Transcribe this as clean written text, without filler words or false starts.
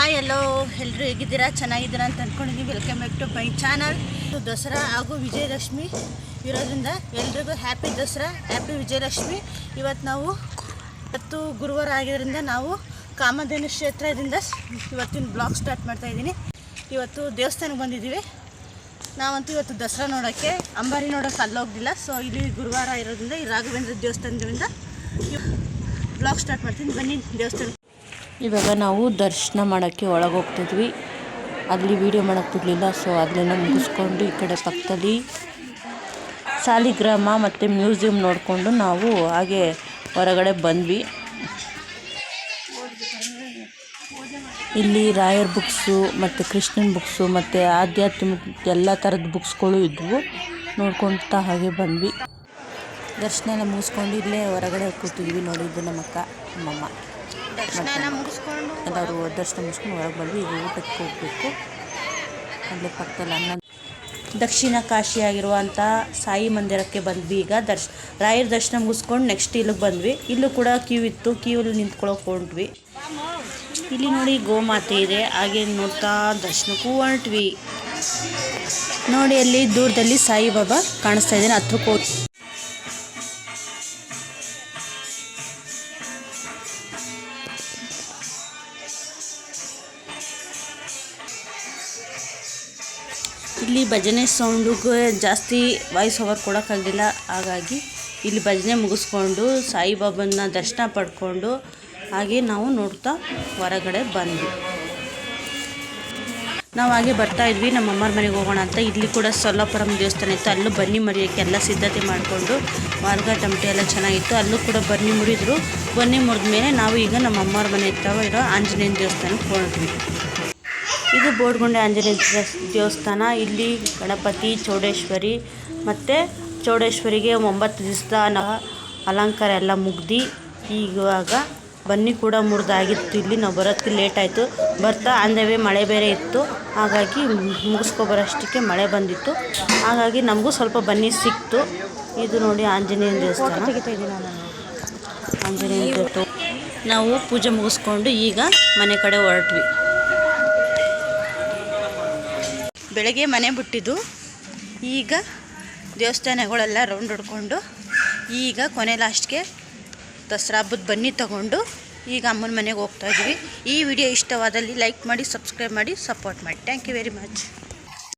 Hi hello ಎಲ್ಲರೂ ಹೇಗಿದ್ದೀರಾ ಚೆನ್ನಾಗಿದ್ದೀರಾ ಅಂತ ಅಂದ್ಕೊಂಡಿದ್ದೀನಿ. Welcome back to my channel. Dasara ಹಾಗೂ ವಿಜಯದಶಮಿ ಇರೋದ್ರಿಂದ ಎಲ್ರಿಗೂ ಹ್ಯಾಪಿ ದಸರಾ, ಹ್ಯಾಪಿ ವಿಜಯದಶಮಿ. ಇವತ್ತು ಗುರುವಾರ ಆಗಿದ್ದರಿಂದ ನಾವು ಕಾಮಧೇನು ಕ್ಷೇತ್ರದಿಂದ ಇವತ್ತಿನ ಬ್ಲಾಗ್ ಸ್ಟಾರ್ಟ್ ಮಾಡ್ತಾಯಿದ್ದೀನಿ. ಇವತ್ತು ದೇವಸ್ಥಾನಕ್ಕೆ ಬಂದಿದ್ದೀವಿ. ನಾವಂತೂ ಇವತ್ತು ದಸರಾ ನೋಡೋಕ್ಕೆ ಅಂಬಾರಿ ನೋಡೋಕ್ಕೆ ಅಲ್ಲೋಗ್ದಿಲ್ಲ. ಸೊ ಇಲ್ಲಿ ಗುರುವಾರ ಇರೋದ್ರಿಂದ ಈ ರಾಘವೇಂದ್ರ ದೇವಸ್ಥಾನದಿಂದ ಬ್ಲಾಗ್ ಸ್ಟಾರ್ಟ್ ಮಾಡ್ತೀನಿ. ಬನ್ನಿ ದೇವಸ್ಥಾನ. ಇವಾಗ ನಾವು ದರ್ಶನ ಮಾಡೋಕ್ಕೆ ಒಳಗೆ ಹೋಗ್ತಿದ್ವಿ. ಅಲ್ಲಿ ವೀಡಿಯೋ ಮಾಡೋಕ್ಕೆ ಬಿಡಲಿಲ್ಲ. ಸೊ ಅದನ್ನೆಲ್ಲ ಮುಗಿಸ್ಕೊಂಡು ಈ ಕಡೆ ಪಕ್ಕದಲ್ಲಿ ಸಾಲಿಗ್ರಾಮ ಮತ್ತು ಮ್ಯೂಸಿಯಂ ನೋಡಿಕೊಂಡು ನಾವು ಹಾಗೆ ಹೊರಗಡೆ ಬಂದ್ವಿ. ಇಲ್ಲಿ ರಾಯರ್ ಬುಕ್ಸು ಮತ್ತು ಕೃಷ್ಣನ್ ಬುಕ್ಸು ಮತ್ತು ಆಧ್ಯಾತ್ಮಿಕ ಎಲ್ಲ ಥರದ ಬುಕ್ಸ್ಗಳು ಇದ್ವು. ನೋಡ್ಕೊಳ್ತಾ ಹಾಗೆ ಬಂದ್ವಿ. ದರ್ಶನ ಎಲ್ಲ ಮುಗಿಸ್ಕೊಂಡು ಇಲ್ಲೇ ಹೊರಗಡೆ ಕೂತಿದ್ವಿ. ನೋಡಿದ್ದು ನಮ್ಮಕ್ಕ ನಮ್ಮಮ್ಮ ಎಲ್ಲರೂ ದರ್ಶನ ಮುಗಿಸ್ಕೊಂಡು ಹೊರಗೆ ಬಂದ್ವಿ. ಈಗ ಊಟಕ್ಕೆ ಹೋಗಬೇಕು. ಅಲ್ಲೇ ಪಕ್ಕದಲ್ಲಿ ದಕ್ಷಿಣ ಕಾಶಿ ಆಗಿರುವಂಥ ಸಾಯಿ ಮಂದಿರಕ್ಕೆ ಬಂದ್ವಿ. ಈಗ ರಾಯರ ದರ್ಶನ ಮುಗಿಸ್ಕೊಂಡು ನೆಕ್ಸ್ಟ್ ಇಲ್ಲಿಗೆ ಬಂದ್ವಿ. ಇಲ್ಲೂ ಕೂಡ ಕ್ಯೂ ಇತ್ತು. ಕ್ಯೂಲ್ಲಿ ನಿಂತ್ಕೊಳ್ಳೋಕೆ ಹೊರಟ್ವಿ. ಇಲ್ಲಿ ನೋಡಿ ಗೋಮಾತೆ ಇದೆ. ಹಾಗೆ ನೋಡ್ತಾ ದರ್ಶನಕ್ಕೂ ಹೊರಟ್ವಿ. ನೋಡಿ ಅಲ್ಲಿ ದೂರದಲ್ಲಿ ಸಾಯಿಬಾಬಾ ಕಾಣಿಸ್ತಾ ಇದ್ದೇನೆ. ಹತ್ರಕ್ಕೆ ಹೋಗಿ ಇಲ್ಲಿ ಭಜನೆ ಸೌಂಡಿಗೆ ಜಾಸ್ತಿ ವಾಯ್ಸ್ ಓವರ್ ಕೊಡೋಕ್ಕಾಗಲಿಲ್ಲ. ಹಾಗಾಗಿ ಇಲ್ಲಿ ಭಜನೆ ಮುಗಿಸ್ಕೊಂಡು ಸಾಯಿಬಾಬನ ದರ್ಶನ ಪಡ್ಕೊಂಡು ಹಾಗೆ ನಾವು ನೋಡ್ತಾ ಹೊರಗಡೆ ಬಂದ್ವಿ. ನಾವು ಹಾಗೆ ಬರ್ತಾಯಿದ್ವಿ ನಮ್ಮ ಅಮ್ಮರ ಮನೆಗೆ ಹೋಗೋಣ ಅಂತ. ಇಲ್ಲಿ ಕೂಡ ಸೊಲ್ಲಾಪುರಂ ದೇವಸ್ಥಾನ ಇತ್ತು. ಅಲ್ಲೂ ಬನ್ನಿ ಮುರಿಯೋಕ್ಕೆ ಎಲ್ಲ ಸಿದ್ಧತೆ ಮಾಡಿಕೊಂಡು ಮಾರ್ಗ ಟಮಟೆ ಎಲ್ಲ ಚೆನ್ನಾಗಿತ್ತು. ಅಲ್ಲೂ ಕೂಡ ಬನ್ನಿ ಮುರಿದ್ರು. ಬನ್ನಿ ಮುರಿದ ಮೇಲೆ ನಾವು ಈಗ ನಮ್ಮ ಅಮ್ಮರ ಮನೆ ಇರ್ತಾವ ಇರೋ ಆಂಜನೇಯನ ದೇವಸ್ಥಾನಕ್ಕೆ ಹೊರಟ್ವಿ. ಇದು ಬೋಡ್ಗುಂಡೆ ಆಂಜನೇಯ ದೇವಸ್ಥಾನ. ಇಲ್ಲಿ ಗಣಪತಿ, ಚೌಡೇಶ್ವರಿ ಮತ್ತು ಚೌಡೇಶ್ವರಿಗೆ 9 ದಿವಸದ ಅಲಂಕಾರ ಎಲ್ಲ ಮುಗ್ದು ಇವಾಗ ಬನ್ನಿ ಕೂಡ ಮುರಿದಾಗಿತ್ತು. ಇಲ್ಲಿ ನಾವು ಬರೋದಕ್ಕೆ ಲೇಟ್ ಆಯಿತು. ಬರ್ತಾ ಅಂದವೇ ಮಳೆ ಬೇರೆ ಇತ್ತು. ಹಾಗಾಗಿ ಮುಗಿಸ್ಕೊಬರೋಷ್ಟಕ್ಕೆ ಮಳೆ ಬಂದಿತ್ತು. ಹಾಗಾಗಿ ನಮಗೂ ಸ್ವಲ್ಪ ಬನ್ನಿ ಸಿಕ್ತು. ಇದು ನೋಡಿ ಆಂಜನೇಯನ ದೇವಸ್ಥಾನ. ಆಂಜನೇಯನ ದೇವಸ್ಥಾನ ನಾವು ಪೂಜೆ ಮುಗಿಸ್ಕೊಂಡು ಈಗ ಮನೆ ಕಡೆ ಹೊರಟ್ವಿ. ಬೆಳಗ್ಗೆ ಮನೆ ಬಿಟ್ಟಿದ್ದು. ಈಗ ದೇವಸ್ಥಾನಗಳೆಲ್ಲ ರೌಂಡ್ ಹೊಡ್ಕೊಂಡು ಈಗ ಕೊನೆ ಲಾಸ್ಟ್ಗೆ ದಸರಾ ಹಬ್ಬದ ಬನ್ನಿ ತಗೊಂಡು ಈಗ ಅಮ್ಮನ ಮನೆಗೆ ಹೋಗ್ತಾಯಿದ್ವಿ. ಈ ವಿಡಿಯೋ ಇಷ್ಟವಾದಲ್ಲಿ ಲೈಕ್ ಮಾಡಿ, ಸಬ್ಸ್ಕ್ರೈಬ್ ಮಾಡಿ, ಸಪೋರ್ಟ್ ಮಾಡಿ. Thank you very much.